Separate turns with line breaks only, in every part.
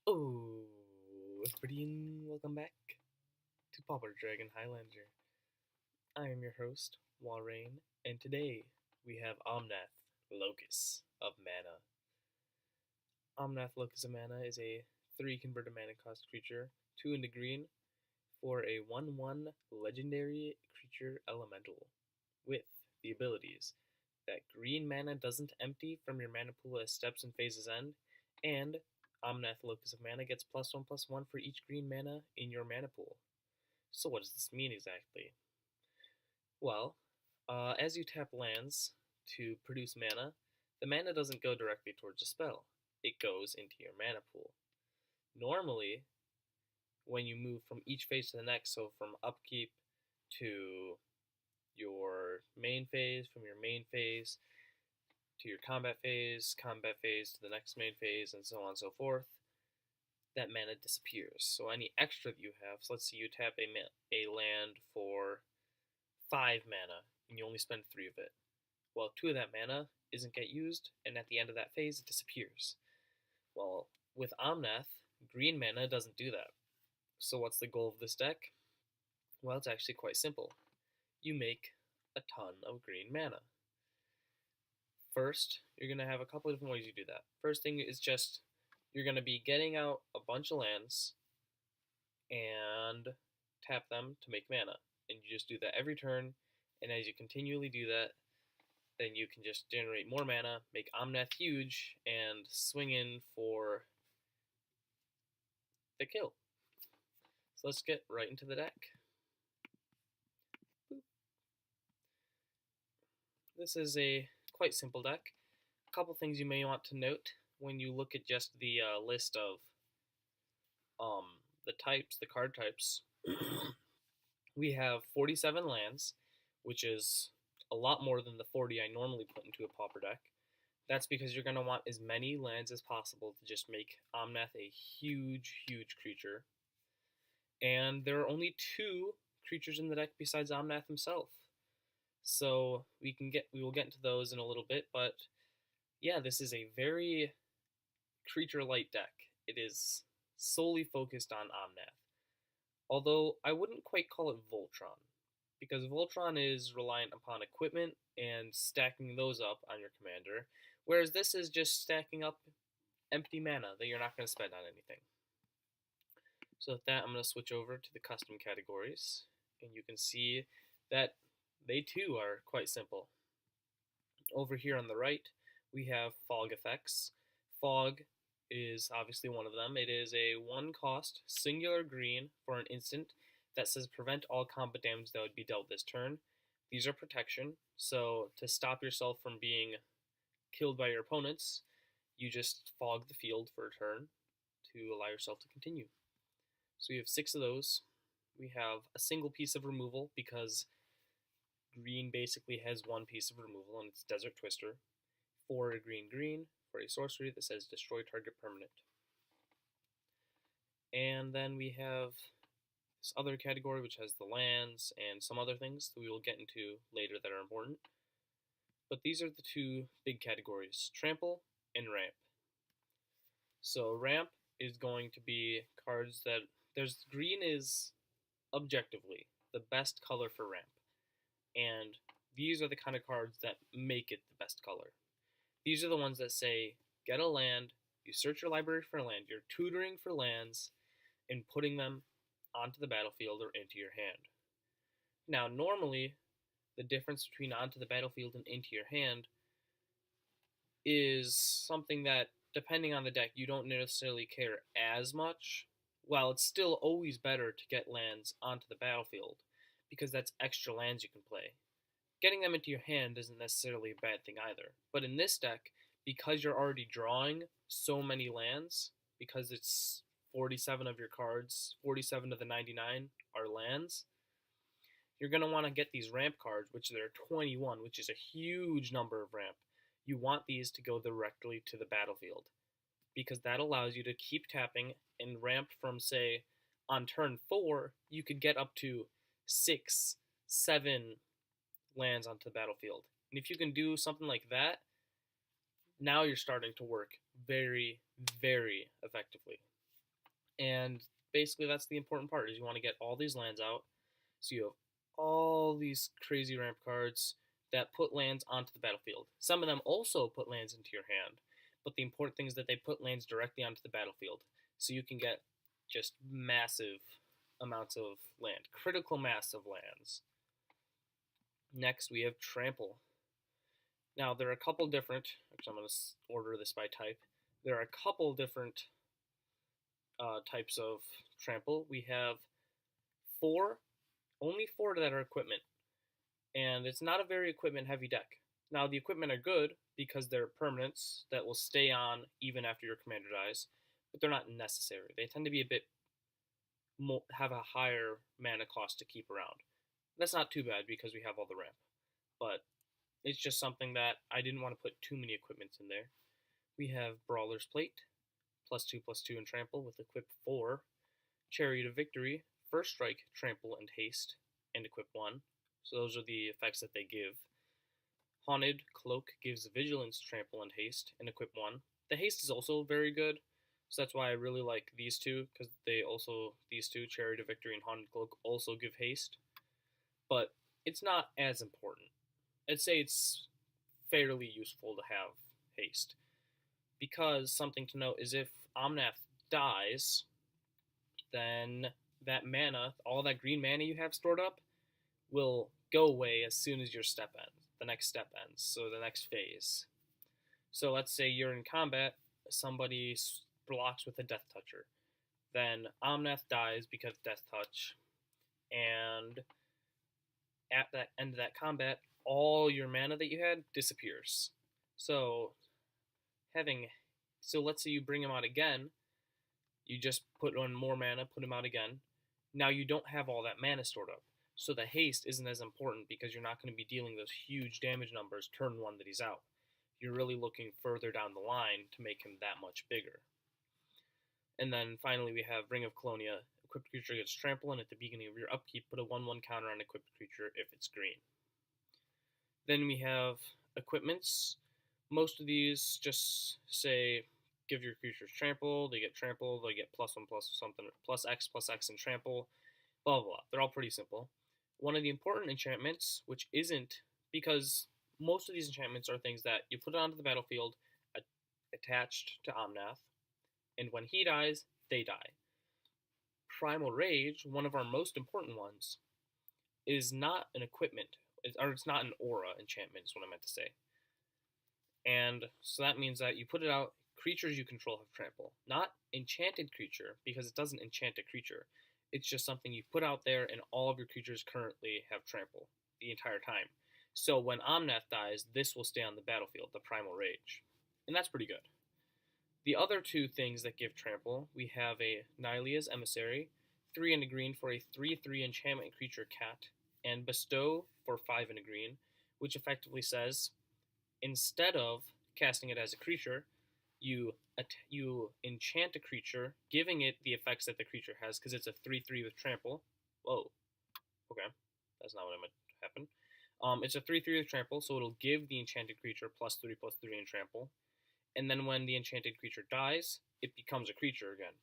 Oh, everybody, and welcome back to Pauper Dragon Highlander. I am your host, Warrain, and today we have Omnath, Locus of Mana. Omnath, Locus of Mana is a 3 converted mana cost creature, 2 into green, for a 1/1 legendary creature elemental, with the abilities that green mana doesn't empty from your mana pool as steps and phases end, and Omnath Locus of Mana gets +1/+1 for each green mana in your mana pool. So what does this mean exactly? Well, as you tap lands to produce mana, the mana doesn't go directly towards a spell. It goes into your mana pool. Normally, when you move from each phase to the next, so from upkeep to your main phase, from your main phase to your combat phase to the next main phase, and so on and so forth, that mana disappears. So any extra that you have, so let's say you tap a land for 5 mana, and you only spend 3 of it. Well, 2 of that mana isn't get used, and at the end of that phase, it disappears. Well, with Omnath, green mana doesn't do that. So what's the goal of this deck? Well, it's actually quite simple. You make a ton of green mana. First, you're going to have a couple of different ways you do that. First thing is just, you're going to be getting out a bunch of lands and tap them to make mana. And you just do that every turn, and as you continually do that, then you can just generate more mana, make Omnath huge, and swing in for the kill. So let's get right into the deck. Boop. This is a quite simple deck. A couple things you may want to note when you look at just the list of the types, the card types. We have 47 lands, which is a lot more than the 40 I normally put into a Pauper deck. That's because you're going to want as many lands as possible to just make Omnath a huge, huge creature. And there are only 2 creatures in the deck besides Omnath himself. So we will get into those in a little bit, but yeah, this is a very creature-light deck. It is solely focused on Omnath. Although I wouldn't quite call it Voltron, because Voltron is reliant upon equipment and stacking those up on your commander, whereas this is just stacking up empty mana that you're not going to spend on anything. So with that, I'm going to switch over to the custom categories, and you can see that they too are quite simple. Over here on the right, we have fog effects. Fog is obviously one of them. It is a 1-cost singular green for an instant that says prevent all combat damage that would be dealt this turn. These are protection, so to stop yourself from being killed by your opponents, you just fog the field for a turn to allow yourself to continue. So we have 6 of those. We have a single piece of removal because green basically has 1 piece of removal, and it's Desert Twister. 4 green for a sorcery that says destroy target permanent. And then we have this other category which has the lands and some other things that we will get into later that are important. But these are the 2 big categories, trample and ramp. So ramp is going to be cards that green is objectively the best color for ramp. And these are the kind of cards that make it the best color. These are the ones that say, get a land, you search your library for land, you're tutoring for lands, and putting them onto the battlefield or into your hand. Now, normally, the difference between onto the battlefield and into your hand is something that, depending on the deck, you don't necessarily care as much. While it's still always better to get lands onto the battlefield, because that's extra lands you can play. Getting them into your hand isn't necessarily a bad thing either. But in this deck, because you're already drawing so many lands, because it's 47 of your cards, 47 of the 99 are lands, you're going to want to get these ramp cards, which there are 21, which is a huge number of ramp. You want these to go directly to the battlefield, because that allows you to keep tapping and ramp from, say, on turn 4, you could get up to 6, 7 lands onto the battlefield. And if you can do something like that, now you're starting to work very, very effectively. And basically that's the important part, is you want to get all these lands out. So you have all these crazy ramp cards that put lands onto the battlefield. Some of them also put lands into your hand, but the important thing is that they put lands directly onto the battlefield. So you can get just massive amounts of land, critical mass of lands. Next, we have Trample. Now, there are a couple different, actually I'm going to order this by type. There are a couple different types of Trample. We have only four that are equipment, and it's not a very equipment heavy deck. Now, the equipment are good because they're permanents that will stay on even after your commander dies, but they're not necessary. They tend to be a bit have a higher mana cost to keep around. That's not too bad because we have all the ramp, but it's just something that I didn't want to put too many equipments in there. We have Brawler's Plate, +2/+2 and Trample with equip 4, Chariot of Victory, First Strike, Trample, and Haste, and equip 1. So those are the effects that they give. Haunted Cloak gives Vigilance, Trample, and Haste, and equip 1. The Haste is also very good, so that's why I really like these two, because these two, Chariot of Victory and Haunted Cloak, also give Haste. But it's not as important. I'd say it's fairly useful to have Haste. Because something to note is if Omnath dies, then that mana, all that green mana you have stored up, will go away as soon as your step ends. The next step ends, so the next phase. So let's say you're in combat, somebody blocks with a Death Toucher. Then Omnath dies because of Death Touch, and at that end of that combat, all your mana that you had disappears. So let's say you bring him out again, you just put on more mana, put him out again. Now you don't have all that mana stored up. So the haste isn't as important because you're not going to be dealing those huge damage numbers turn one that he's out. You're really looking further down the line to make him that much bigger. And then finally we have Ring of Colonia. Equipped creature gets trample, and at the beginning of your upkeep, put a 1/1 counter on equipped creature if it's green. Then we have equipments. Most of these just say give your creatures trample, they get trample, they get +1/+something, +X and trample, blah blah blah. They're all pretty simple. One of the important enchantments, which isn't, because most of these enchantments are things that you put onto the battlefield attached to Omnath, and when he dies, they die. Primal Rage, one of our most important ones, is not an equipment, or it's not an aura enchantment, is what I meant to say. And so that means that you put it out, creatures you control have trample. Not enchanted creature, because it doesn't enchant a creature. It's just something you put out there, and all of your creatures currently have trample the entire time. So when Omnath dies, this will stay on the battlefield, the Primal Rage. And that's pretty good. The other two things that give trample, we have a Nylea's Emissary, 3 and a green for a 3/3 enchantment creature cat, and Bestow for 5 and a green, which effectively says, instead of casting it as a creature, you enchant a creature, giving it the effects that the creature has, because it's a 3/3 with trample. Whoa. Okay. That's not what I meant to happen. It's a 3/3 with trample, so it'll give the enchanted creature +3/+3 in trample. And then when the enchanted creature dies, it becomes a creature again,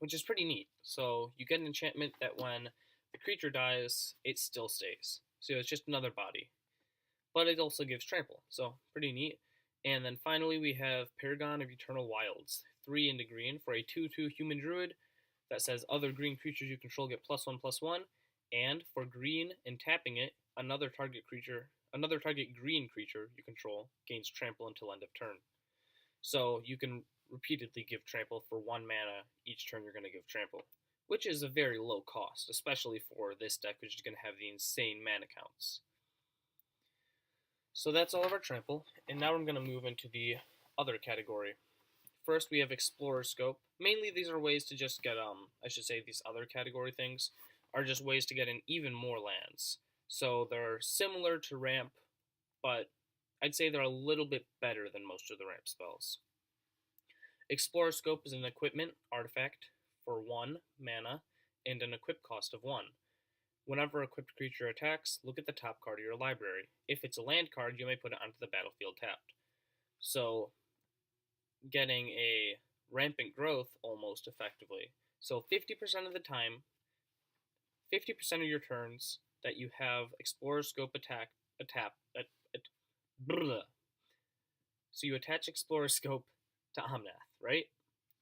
which is pretty neat. So you get an enchantment that when the creature dies, it still stays. So it's just another body. But it also gives trample, so pretty neat. And then finally we have Paragon of Eternal Wilds, 3 into green for a 2/2 human druid that says other green creatures you control get +1/+1, and for green and tapping it, another target green creature you control gains trample until end of turn. So you can repeatedly give trample for 1 mana each turn you're going to give trample, which is a very low cost, especially for this deck, which is going to have the insane mana counts. So that's all of our trample, and now I'm going to move into the other category. First, we have Explorer Scope. Mainly these are ways to just get, these other category things are just ways to get in even more lands. So they're similar to ramp, but I'd say they're a little bit better than most of the ramp spells. Explorer Scope is an equipment artifact for 1 mana and an equip cost of 1. Whenever a equipped creature attacks, look at the top card of your library. If it's a land card, you may put it onto the battlefield tapped. So getting a rampant growth almost effectively. So 50% of the time, 50% of your turns that you have Explorer Scope blah. So you attach Explorer Scope to Omnath, right?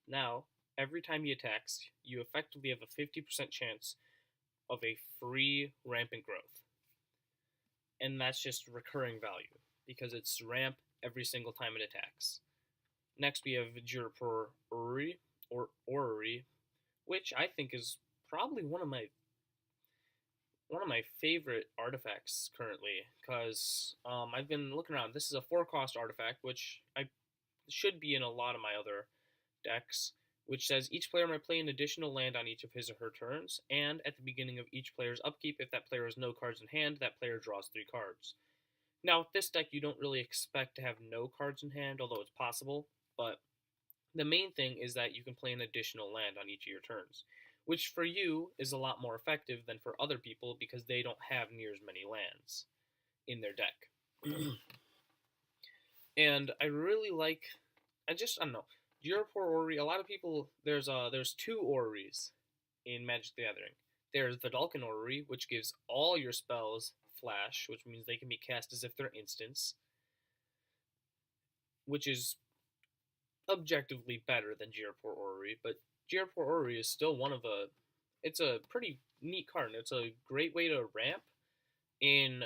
Now, every time he attacks, you effectively have a 50% chance of a free rampant growth. And that's just recurring value, because it's ramp every single time it attacks. Next we have Jirapur Orrery, which I think is probably one of my favorite artifacts currently, because I've been looking around. This is a 4-cost artifact, which I should be in a lot of my other decks, which says each player may play an additional land on each of his or her turns, and at the beginning of each player's upkeep, if that player has no cards in hand, that player draws 3 cards. Now, with this deck, you don't really expect to have no cards in hand, although it's possible, but the main thing is that you can play an additional land on each of your turns, which for you is a lot more effective than for other people because they don't have near as many lands in their deck. And I really like, I don't know, Jirapur Orrery. A lot of people, there's 2 Orreries in Magic the Gathering. There's the Vedalken Orrery, which gives all your spells flash, which means they can be cast as if they're instants, which is objectively better than Jirapur Orrery, but Jirapur Orrery is still it's a pretty neat card, and it's a great way to ramp in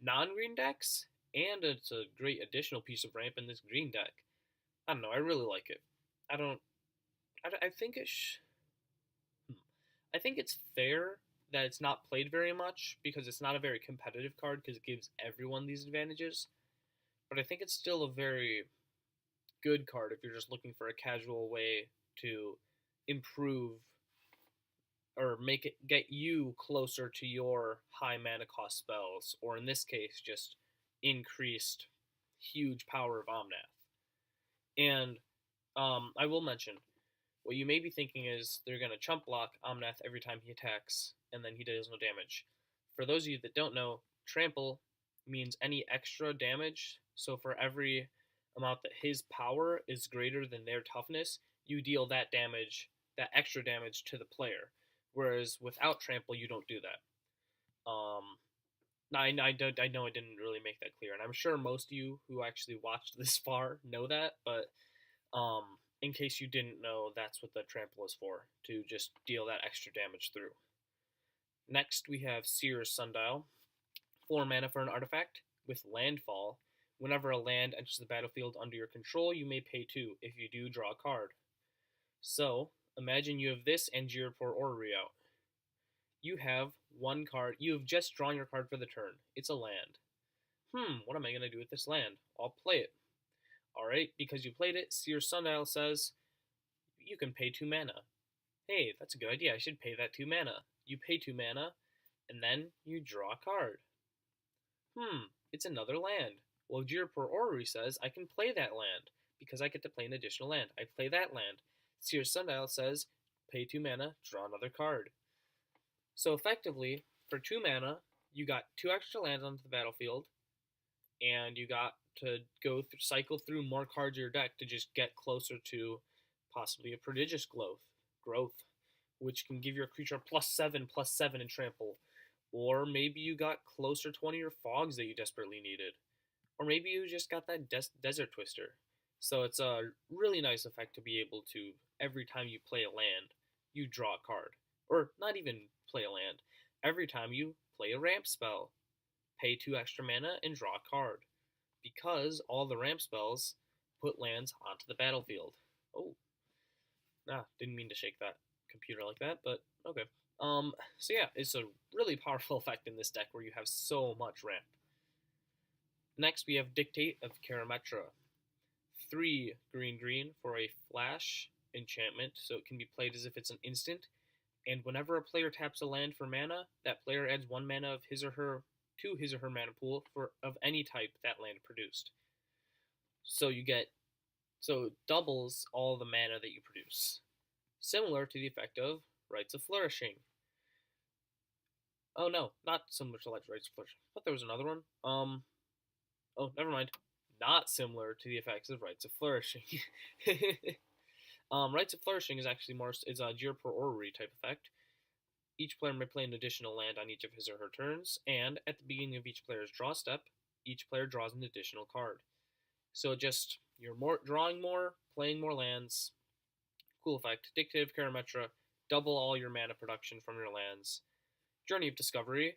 non-green decks, and it's a great additional piece of ramp in this green deck. I don't know, I really like it. I think I think it's fair that it's not played very much, because it's not a very competitive card, because it gives everyone these advantages, but I think it's still a very good card if you're just looking for a casual way to improve or get you closer to your high mana cost spells, or in this case, just increased huge power of Omnath. And I will mention, what you may be thinking is they're going to chump block Omnath every time he attacks, and then he does no damage. For those of you that don't know, trample means any extra damage. So for every amount that his power is greater than their toughness, you deal that extra damage to the player. Whereas without trample, you don't do that. I know I didn't really make that clear, and I'm sure most of you who actually watched this far know that, but in case you didn't know, that's what the trample is for, to just deal that extra damage through. Next, we have Seer's Sundial. 4 mana for an artifact with landfall. Whenever a land enters the battlefield under your control, you may pay 2. If you do, draw a card. So, imagine you have this and Jirapur Orrery out. You have 1 card. You have just drawn your card for the turn. It's a land. What am I going to do with this land? I'll play it. Alright, because you played it, Seer's Sundial says you can pay 2 mana. Hey, that's a good idea. I should pay that 2 mana. You pay 2 mana, and then you draw a card. It's another land. Well, Jirapur Orrery says I can play that land, because I get to play an additional land. I play that land. Seer's Sundial says, pay 2 mana, draw another card. So effectively, for 2 mana, you got 2 extra lands onto the battlefield, and you got to cycle through more cards in your deck to just get closer to possibly a prodigious growth, which can give your creature +7/+7 in trample. Or maybe you got closer to one of your fogs that you desperately needed. Or maybe you just got that Desert Twister. So it's a really nice effect to be able to, every time you play a land, you draw a card. Or not even play a land. Every time you play a ramp spell, pay 2 extra mana and draw a card. Because all the ramp spells put lands onto the battlefield. Oh. Didn't mean to shake that computer like that, but okay. So yeah, it's a really powerful effect in this deck where you have so much ramp. Next, we have Dictate of Karametra. 3 green for a flash enchantment, so it can be played as if it's an instant. And whenever a player taps a land for mana, that player adds 1 mana of his or her to his or her mana pool of any type that land produced. So it doubles all the mana that you produce. Similar to the effect of Rites of Flourishing. Oh no, not similar to Rites of Flourishing. I thought there was another one. Oh, never mind. Not similar to the effects of Rites of Flourishing. Rites of Flourishing is actually more is a Jir per Orrery type effect. Each player may play an additional land on each of his or her turns, and at the beginning of each player's draw step, each player draws an additional card. So just you're drawing more, playing more lands. Cool effect. Dictative Karametra, double all your mana production from your lands. Journey of Discovery.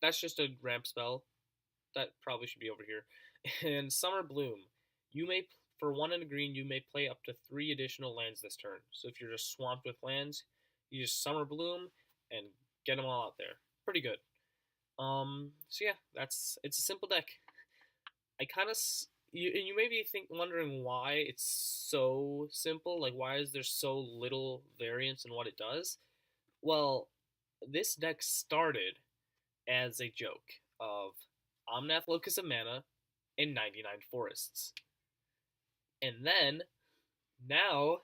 That's just a ramp spell. That probably should be over here. And Summer Bloom. You may, for 1 and a green, you may play up to 3 additional lands this turn. So if you're just swamped with lands, you just Summer Bloom and get them all out there. Pretty good. So yeah, it's a simple deck. I kind of you may be wondering why it's so simple. Like, why is there so little variance in what it does? Well, this deck started as a joke of Omnath, Locus of Mana, and 99 Forests. And then, now,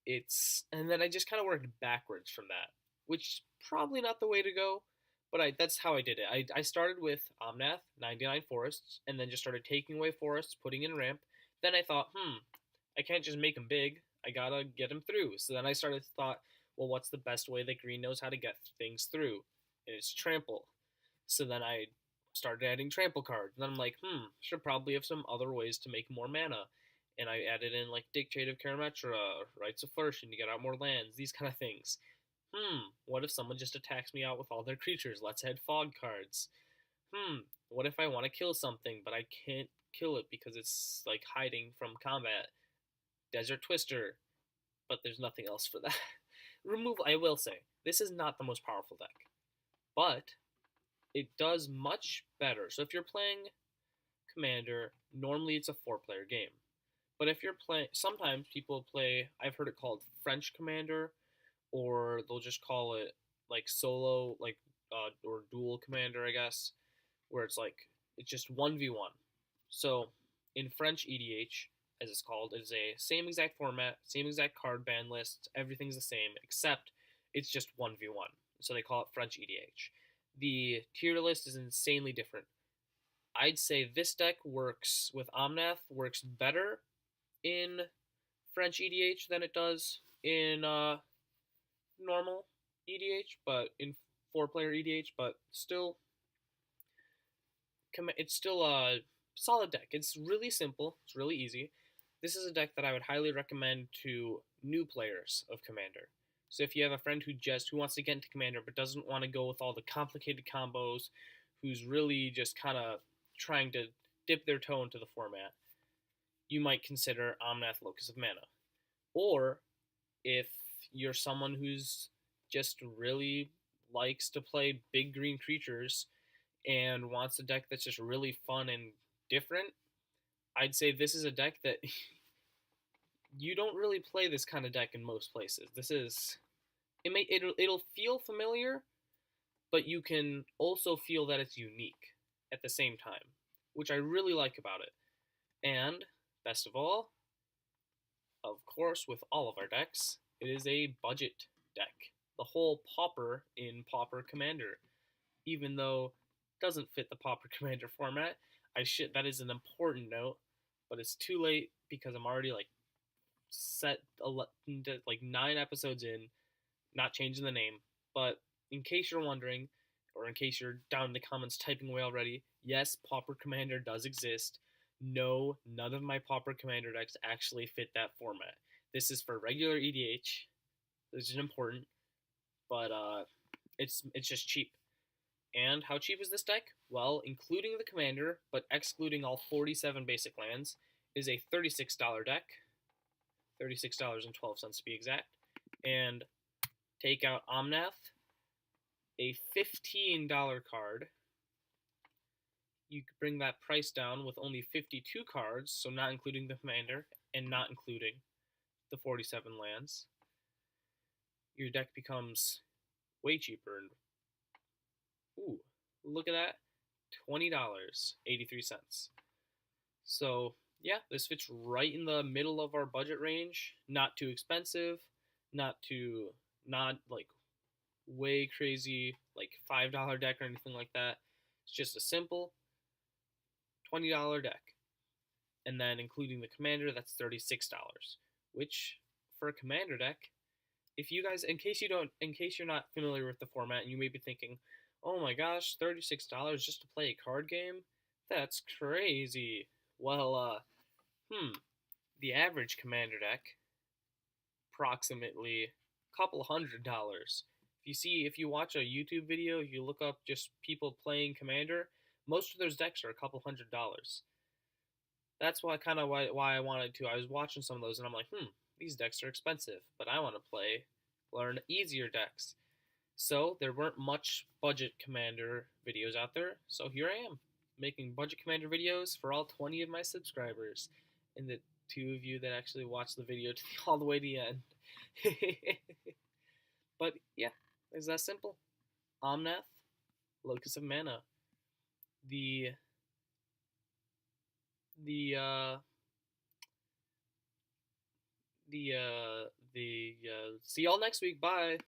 and then I just kind of worked backwards from that, which is probably not the way to go, but that's how I did it. I started with Omnath, 99 Forests, and then just started taking away forests, putting in ramp. Then I thought, I can't just make them big, I gotta get them through. So then I thought, well, what's the best way that green knows how to get things through? And it's trample. So then I started adding trample cards. And then I'm like, should probably have some other ways to make more mana. And I added in like Dictative Karametra, Rites of Flourishing to get out more lands, these kind of things. What if someone just attacks me out with all their creatures? Let's add fog cards. What if I want to kill something, but I can't kill it because it's like hiding from combat? Desert Twister. But there's nothing else for that. Removal, I will say, this is not the most powerful deck. But it does much better. So if you're playing Commander, normally it's a 4-player game. But if you're playing, sometimes people play, I've heard it called French Commander, or they'll just call it like solo, like or dual Commander, I guess, where it's just 1v1. So in French EDH, as it's called, it's a same exact format, same exact card ban list, everything's the same, except it's just 1v1. So they call it French EDH. The tier list is insanely different. I'd say this deck works with Omnath, works better in French EDH than it does in normal EDH, but in 4-player EDH, but still, it's still a solid deck. It's really simple. It's really easy. This is a deck that I would highly recommend to new players of Commander. So if you have a friend who wants to get into Commander but doesn't want to go with all the complicated combos, who's really just kind of trying to dip their toe into the format, you might consider Omnath, Locus of Mana. Or if you're someone who's just really likes to play big green creatures and wants a deck that's just really fun and different, I'd say this is a deck that you don't really play this kind of deck in most places. It'll feel familiar, but you can also feel that it's unique at the same time, which I really like about it. And best of all, of course, with all of our decks, it is a budget deck. The whole Pauper in Pauper Commander, even though it doesn't fit the Pauper Commander format, that is an important note, but it's too late because I'm already set 9 episodes in, not changing the name. But in case you're wondering, or in case you're down in the comments typing away already, yes, Pauper Commander does exist. No, none of my Pauper Commander decks actually fit that format. This is for regular EDH. This is important, but it's just cheap. And how cheap is this deck? Well, including the Commander, but excluding all 47 basic lands, is a $36 deck. $36.12 to be exact. And take out Omnath, a $15 card. You could bring that price down with only 52 cards, so not including the Commander, and not including the 47 lands. Your deck becomes way cheaper. And ooh, look at that. $20.83. So, yeah, this fits right in the middle of our budget range. Not too expensive, not way crazy, like $5 deck or anything like that. It's just a simple $20 deck. And then including the Commander, that's $36. which for a commander deck, if you guys, in case you're not familiar with the format, and you may be thinking, oh my gosh, $36 just to play a card game? That's crazy. Well, the average commander deck, approximately a couple $100. If you watch a YouTube video, you look up just people playing commander, most of those decks are a couple $100. That's why I wanted to. I was watching some of those and I'm like, these decks are expensive, but I want to learn easier decks. So there weren't much budget commander videos out there, so here I am, making budget commander videos for all 20 of my subscribers, and the 2 of you that actually watch the video all the way to the end. But yeah, it's that simple. Omnath, Locus of Mana. The see y'all next week. Bye.